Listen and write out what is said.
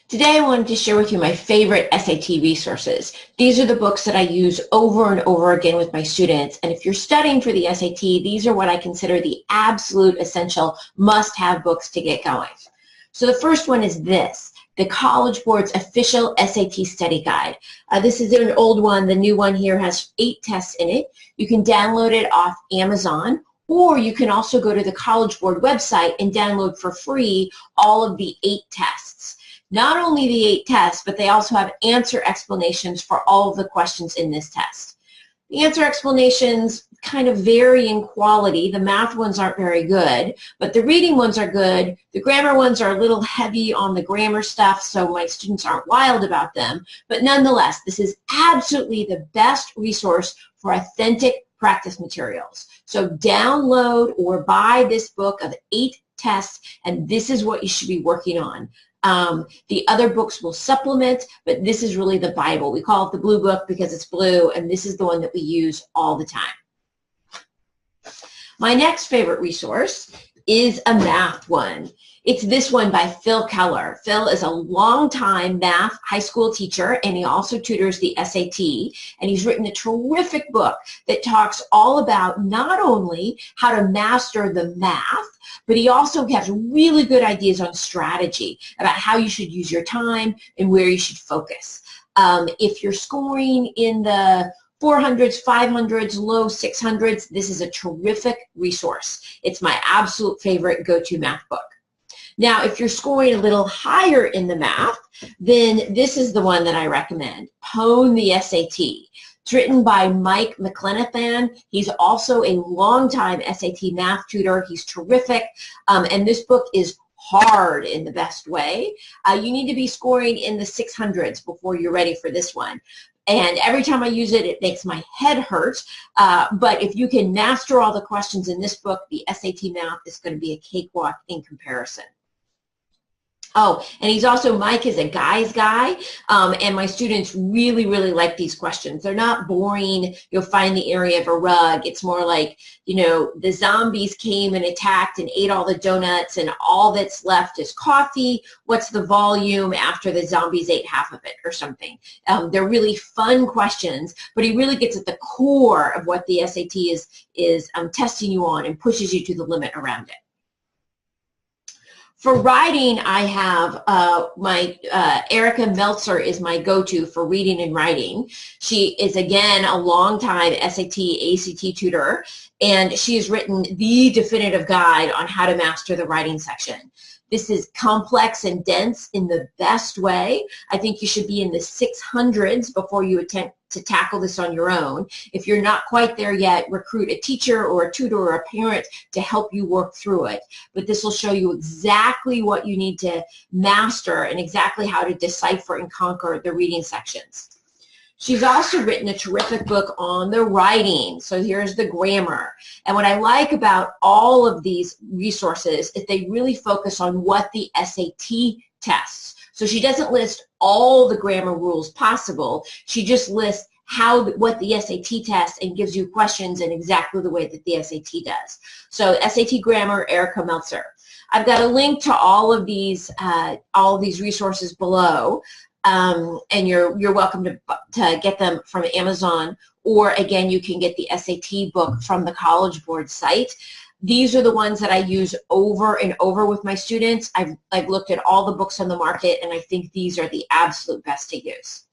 Today I wanted to share with you my favorite SAT resources. These are the books that I use over and over again with my students, and if you're studying for the SAT, these are what I consider the absolute essential must-have books to get going. So the first one is this, the College Board's official SAT study guide. This is an old one. The new one here has 8 tests in it. You can download it off Amazon, or you can also go to the College Board website and download for free all of the 8 tests. Not only the 8 tests, but they also have answer explanations for all of the questions in this test. The answer explanations kind of vary in quality. The math ones aren't very good, but the reading ones are good. The grammar ones are a little heavy on the grammar stuff, so my students aren't wild about them. But nonetheless, this is absolutely the best resource for authentic practice materials. So download or buy this book of 8 tests, and this is what you should be working on. The other books will supplement, but this is really the Bible. We call it the blue book because it's blue, and this is the one that we use all the time. My next favorite resource is a math one. It's this one by Phil Keller. Phil is a longtime math high school teacher, and he also tutors the SAT, and he's written a terrific book that talks all about not only how to master the math, but he also has really good ideas on strategy about how you should use your time and where you should focus. If you're scoring in the 400s, 500s, low 600s, this is a terrific resource. It's my absolute favorite go-to math book. Now, if you're scoring a little higher in the math, then this is the one that I recommend, Howe the SAT. It's written by Mike McLenathan. He's also a longtime SAT math tutor. He's terrific, and this book is hard in the best way. You need to be scoring in the 600s before you're ready for this one. And every time I use it, it makes my head hurt. But if you can master all the questions in this book, the SAT math is going to be a cakewalk in comparison. Oh, and he's also, Mike is a guy's guy, and my students really, really like these questions. They're not boring, you'll find the area of a rug. It's more like, you know, the zombies came and attacked and ate all the donuts, and all that's left is coffee. What's the volume after the zombies ate half of it, or something? They're really fun questions, but he really gets at the core of what the SAT is testing you on and pushes you to the limit around it. For writing, I have Erica Meltzer is my go-to for reading and writing. She is, again, a longtime SAT, ACT tutor, and she has written the definitive guide on how to master the writing section. This is complex and dense in the best way. I think you should be in the 600s before you attempt to tackle this on your own. If you're not quite there yet, recruit a teacher or a tutor or a parent to help you work through it. But this will show you exactly what you need to master and exactly how to decipher and conquer the reading sections. She's also written a terrific book on the writing. So here's the grammar. And what I like about all of these resources is they really focus on what the SAT tests. So she doesn't list all the grammar rules possible. She just lists what the SAT tests and gives you questions in exactly the way that the SAT does. So SAT grammar, Erica Meltzer. I've got a link to all of these resources below. And you're welcome to get them from Amazon, or again, you can get the SAT book from the College Board site. These are the ones that I use over and over with my students. I've looked at all the books on the market, and I think these are the absolute best to use.